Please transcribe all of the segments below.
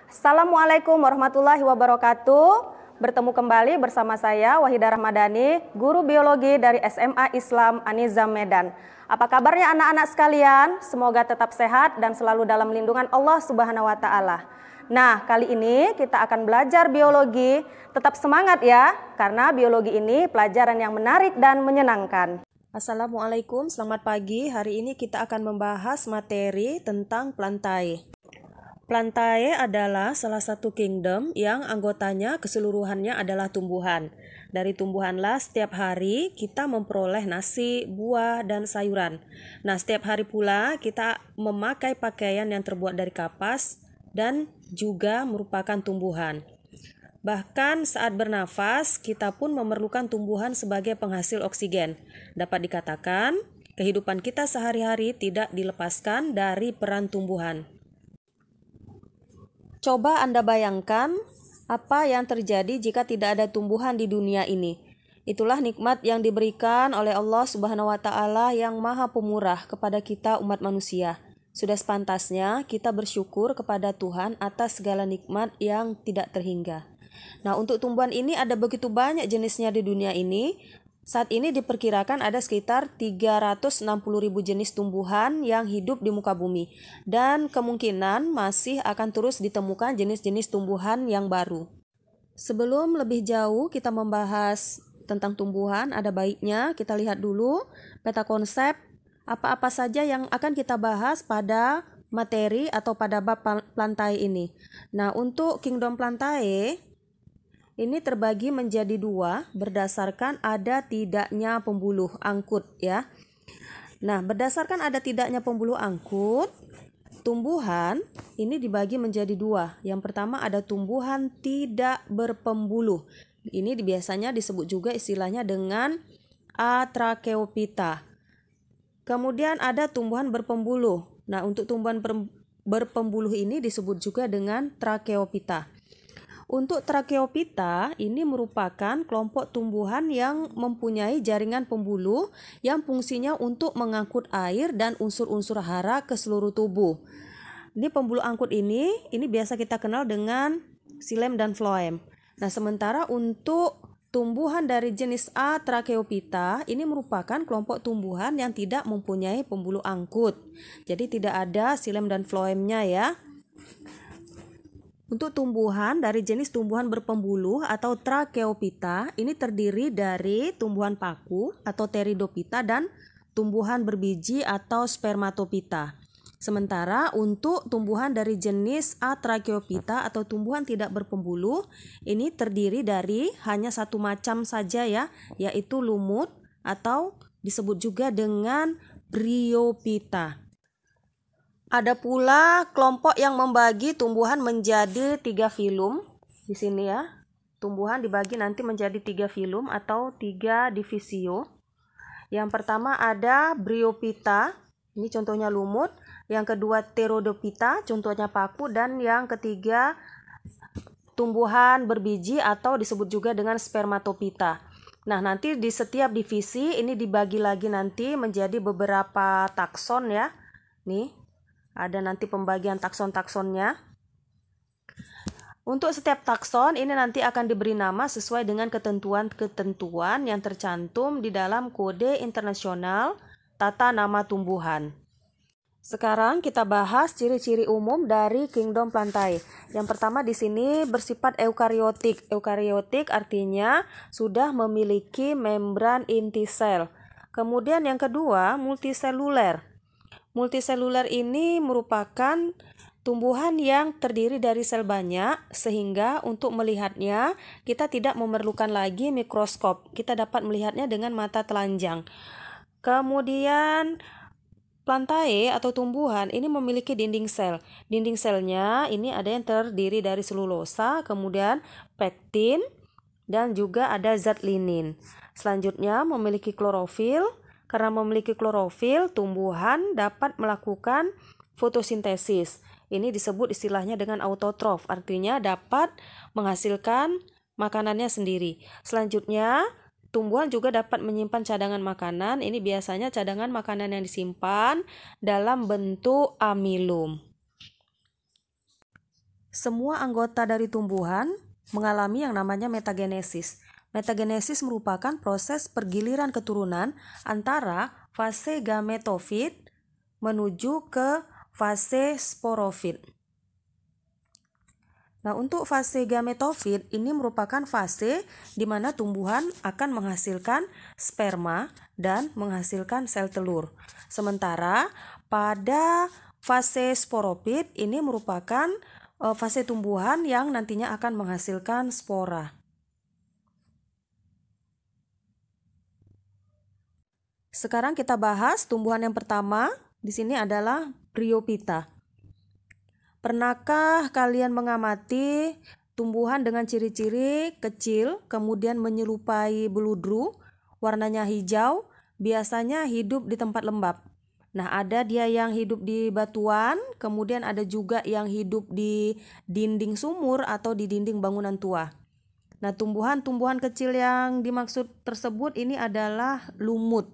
Assalamualaikum warahmatullahi wabarakatuh. Bertemu kembali bersama saya Wahidah Rahmadani, guru biologi dari SMA Islam An-Nizam Medan. Apa kabarnya anak-anak sekalian? Semoga tetap sehat dan selalu dalam lindungan Allah Subhanahu wa taala. Nah, kali ini kita akan belajar biologi. Tetap semangat ya, karena biologi ini pelajaran yang menarik dan menyenangkan. Assalamualaikum, selamat pagi. Hari ini kita akan membahas materi tentang Plantae. Plantae adalah salah satu kingdom yang anggotanya keseluruhannya adalah tumbuhan. Dari tumbuhanlah setiap hari kita memperoleh nasi, buah, dan sayuran. Nah, setiap hari pula kita memakai pakaian yang terbuat dari kapas dan juga merupakan tumbuhan. Bahkan saat bernafas, kita pun memerlukan tumbuhan sebagai penghasil oksigen. Dapat dikatakan, kehidupan kita sehari-hari tidak dilepaskan dari peran tumbuhan. Coba Anda bayangkan apa yang terjadi jika tidak ada tumbuhan di dunia ini. Itulah nikmat yang diberikan oleh Allah Subhanahu wa taala yang Maha Pemurah kepada kita umat manusia. Sudah sepantasnya kita bersyukur kepada Tuhan atas segala nikmat yang tidak terhingga. Nah, untuk tumbuhan ini ada begitu banyak jenisnya di dunia ini. Saat ini diperkirakan ada sekitar 360.000 jenis tumbuhan yang hidup di muka bumi. Dan kemungkinan masih akan terus ditemukan jenis-jenis tumbuhan yang baru. Sebelum lebih jauh kita membahas tentang tumbuhan, ada baiknya kita lihat dulu peta konsep apa-apa saja yang akan kita bahas pada materi atau pada bab Plantae ini. Nah, untuk Kingdom Plantae ini terbagi menjadi dua berdasarkan ada tidaknya pembuluh angkut ya. Nah, berdasarkan ada tidaknya pembuluh angkut, tumbuhan ini dibagi menjadi dua. Yang pertama ada tumbuhan tidak berpembuluh. Ini biasanya disebut juga istilahnya dengan Atracheophyta. Kemudian ada tumbuhan berpembuluh. Nah, untuk tumbuhan berpembuluh ini disebut juga dengan Tracheophyta. Untuk Tracheophyta ini merupakan kelompok tumbuhan yang mempunyai jaringan pembuluh yang fungsinya untuk mengangkut air dan unsur-unsur hara ke seluruh tubuh. Ini pembuluh angkut ini biasa kita kenal dengan xilem dan phloem. Nah, sementara untuk tumbuhan dari jenis Atracheophyta ini merupakan kelompok tumbuhan yang tidak mempunyai pembuluh angkut. Jadi tidak ada xilem dan phloemnya ya. Untuk tumbuhan dari jenis tumbuhan berpembuluh atau Tracheophyta ini terdiri dari tumbuhan paku atau Pteridophyta dan tumbuhan berbiji atau Spermatophyta. Sementara untuk tumbuhan dari jenis Atracheophyta atau tumbuhan tidak berpembuluh ini terdiri dari hanya satu macam saja ya, yaitu lumut atau disebut juga dengan Bryophyta. Ada pula kelompok yang membagi tumbuhan menjadi 3 filum. Di sini ya, tumbuhan dibagi nanti menjadi 3 filum atau 3 divisio. Yang pertama ada Bryophyta, ini contohnya lumut. Yang kedua Pteridophyta, contohnya paku. Dan yang ketiga tumbuhan berbiji atau disebut juga dengan Spermatophyta. Nah, nanti di setiap divisi ini dibagi lagi nanti menjadi beberapa takson ya. Nih. Ada nanti pembagian takson-taksonnya. Untuk setiap takson ini nanti akan diberi nama sesuai dengan ketentuan-ketentuan yang tercantum di dalam Kode Internasional Tata Nama Tumbuhan. Sekarang kita bahas ciri-ciri umum dari Kingdom Plantae. Yang pertama di sini bersifat eukariotik. Eukariotik artinya sudah memiliki membran inti sel. Kemudian yang kedua multiseluler. Multiseluler ini merupakan tumbuhan yang terdiri dari sel banyak sehingga untuk melihatnya kita tidak memerlukan lagi mikroskop. Kita dapat melihatnya dengan mata telanjang. Kemudian Plantae atau tumbuhan ini memiliki dinding sel. Dinding selnya ini ada yang terdiri dari selulosa, kemudian pektin dan juga ada zat linin. Selanjutnya memiliki klorofil. Karena memiliki klorofil, tumbuhan dapat melakukan fotosintesis. Ini disebut istilahnya dengan autotrof, artinya dapat menghasilkan makanannya sendiri. Selanjutnya, tumbuhan juga dapat menyimpan cadangan makanan. Ini biasanya cadangan makanan yang disimpan dalam bentuk amilum. semua anggota dari tumbuhan mengalami yang namanya metagenesis. Metagenesis merupakan proses pergiliran keturunan antara fase gametofit menuju ke fase sporofit. Nah, untuk fase gametofit ini merupakan fase di mana tumbuhan akan menghasilkan sperma dan menghasilkan sel telur. Sementara pada fase sporofit ini merupakan fase tumbuhan yang nantinya akan menghasilkan spora. Sekarang kita bahas tumbuhan yang pertama. Di sini adalah Bryophyta. Pernahkah kalian mengamati tumbuhan dengan ciri-ciri kecil, kemudian menyerupai beludru, warnanya hijau, biasanya hidup di tempat lembab. Nah, ada dia yang hidup di batuan, kemudian ada juga yang hidup di dinding sumur atau di dinding bangunan tua. Nah, tumbuhan-tumbuhan kecil yang dimaksud tersebut ini adalah lumut.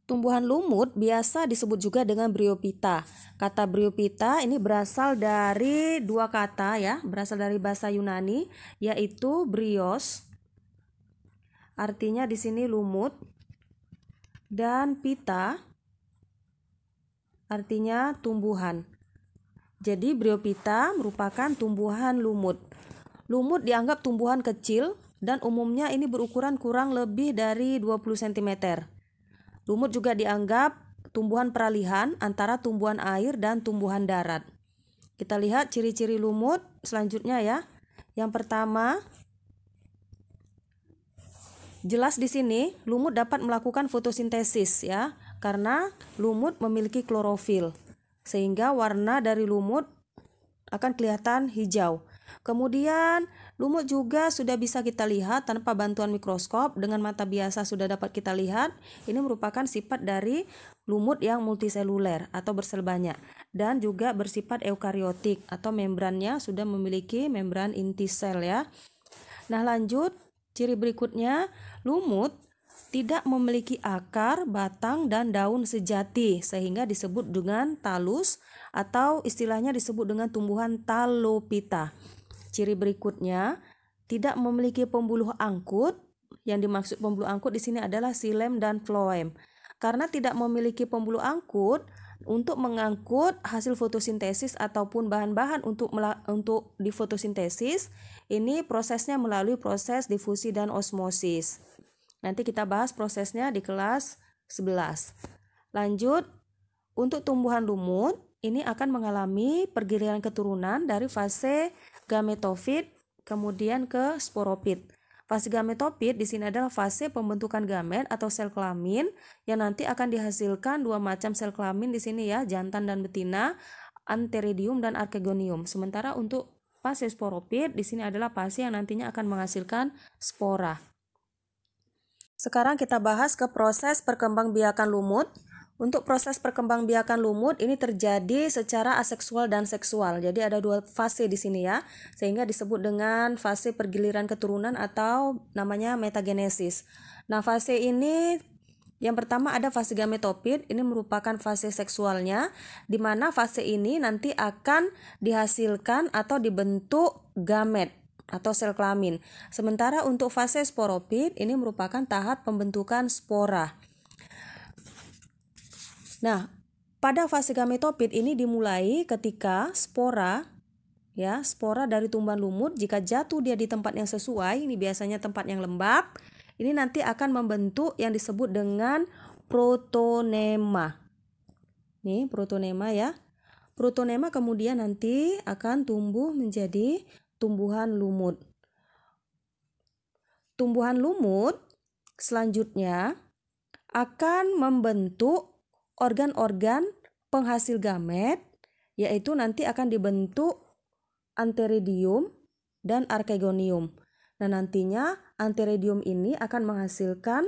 Tumbuhan lumut biasa disebut juga dengan Bryophyta. Kata Bryophyta ini berasal dari dua kata ya, berasal dari bahasa Yunani, yaitu bryos, artinya di sini lumut, dan pita, artinya tumbuhan. Jadi Bryophyta merupakan tumbuhan lumut. Lumut dianggap tumbuhan kecil dan umumnya ini berukuran kurang lebih dari 20 cm. Lumut juga dianggap tumbuhan peralihan antara tumbuhan air dan tumbuhan darat. Kita lihat ciri-ciri lumut selanjutnya ya. Yang pertama, jelas di sini lumut dapat melakukan fotosintesis ya, karena lumut memiliki klorofil. Sehingga warna dari lumut akan kelihatan hijau. Kemudian lumut juga sudah bisa kita lihat tanpa bantuan mikroskop, dengan mata biasa sudah dapat kita lihat. Ini merupakan sifat dari lumut yang multiseluler atau bersel banyak dan juga bersifat eukariotik atau membrannya sudah memiliki membran inti sel ya. Nah, lanjut ciri berikutnya, lumut tidak memiliki akar, batang, dan daun sejati sehingga disebut dengan talus atau istilahnya disebut dengan tumbuhan Talophyta. Ciri berikutnya, tidak memiliki pembuluh angkut. Yang dimaksud pembuluh angkut di sini adalah xilem dan phloem. Karena tidak memiliki pembuluh angkut, untuk mengangkut hasil fotosintesis ataupun bahan-bahan untuk difotosintesis, ini prosesnya melalui proses difusi dan osmosis. Nanti kita bahas prosesnya di kelas 11. Lanjut, untuk tumbuhan lumut, ini akan mengalami pergiliran keturunan dari fase gametofit kemudian ke sporopit. Fase gametofit di sini adalah fase pembentukan gamet atau sel kelamin yang nanti akan dihasilkan dua macam sel kelamin di sini ya, jantan dan betina, antheridium dan archegonium. Sementara untuk fase sporopit di sini adalah fase yang nantinya akan menghasilkan spora. Sekarang kita bahas ke proses perkembangbiakan lumut. Untuk proses perkembangbiakan lumut ini terjadi secara aseksual dan seksual. Jadi ada dua fase di sini ya, sehingga disebut dengan fase pergiliran keturunan atau namanya metagenesis. Nah, fase ini yang pertama ada fase gametofit, ini merupakan fase seksualnya, di mana fase ini nanti akan dihasilkan atau dibentuk gamet atau sel kelamin. Sementara untuk fase sporopit ini merupakan tahap pembentukan spora. Nah, pada fase gametofit ini dimulai ketika spora dari tumbuhan lumut jika jatuh dia di tempat yang sesuai, ini biasanya tempat yang lembab, ini nanti akan membentuk yang disebut dengan protonema. Nih, protonema ya. Protonema kemudian nanti akan tumbuh menjadi tumbuhan lumut. Tumbuhan lumut selanjutnya akan membentuk organ-organ penghasil gamet, yaitu nanti akan dibentuk antheridium dan archegonium. Nah, nantinya antheridium ini akan menghasilkan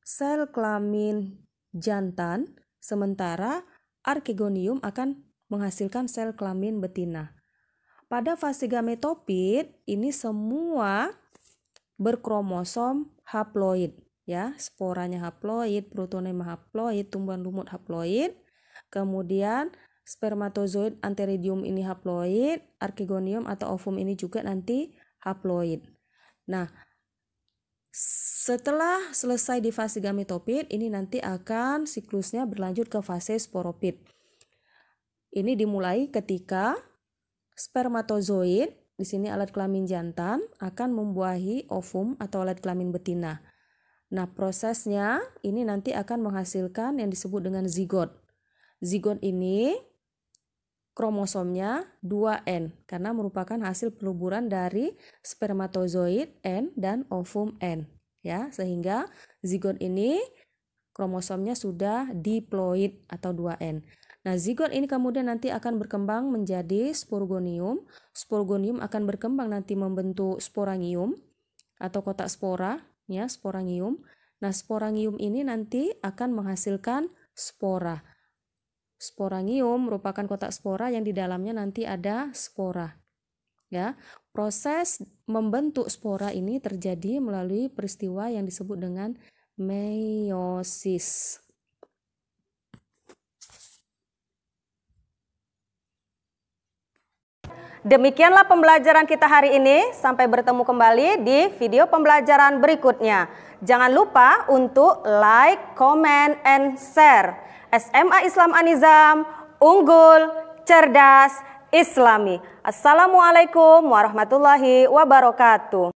sel kelamin jantan, sementara archegonium akan menghasilkan sel kelamin betina. Pada fase gametofit ini semua berkromosom haploid. Ya, sporanya haploid, protonema haploid, tumbuhan lumut haploid. Kemudian Spermatozoid Antheridium ini haploid, Archegonium atau ovum ini juga nanti haploid. Nah, setelah selesai di fase gametopit, ini nanti akan siklusnya berlanjut ke fase sporopit. Ini dimulai ketika spermatozoid, di sini alat kelamin jantan, akan membuahi ovum atau alat kelamin betina. Nah, prosesnya ini nanti akan menghasilkan yang disebut dengan zigot. Zigot ini kromosomnya 2N karena merupakan hasil peluburan dari spermatozoid N dan ovum N, ya, sehingga zigot ini kromosomnya sudah diploid atau 2N. Nah, zigot ini kemudian nanti akan berkembang menjadi sporogonium. Sporogonium akan berkembang nanti membentuk sporangium atau kotak spora, ya, sporangium. Nah, sporangium ini nanti akan menghasilkan spora. Sporangium merupakan kotak spora yang di dalamnya nanti ada spora. Ya, proses membentuk spora ini terjadi melalui peristiwa yang disebut dengan meiosis. Demikianlah pembelajaran kita hari ini. Sampai bertemu kembali di video pembelajaran berikutnya. Jangan lupa untuk like, comment, and share. SMA Islam An-Nizam, unggul, cerdas, Islami. Assalamualaikum warahmatullahi wabarakatuh.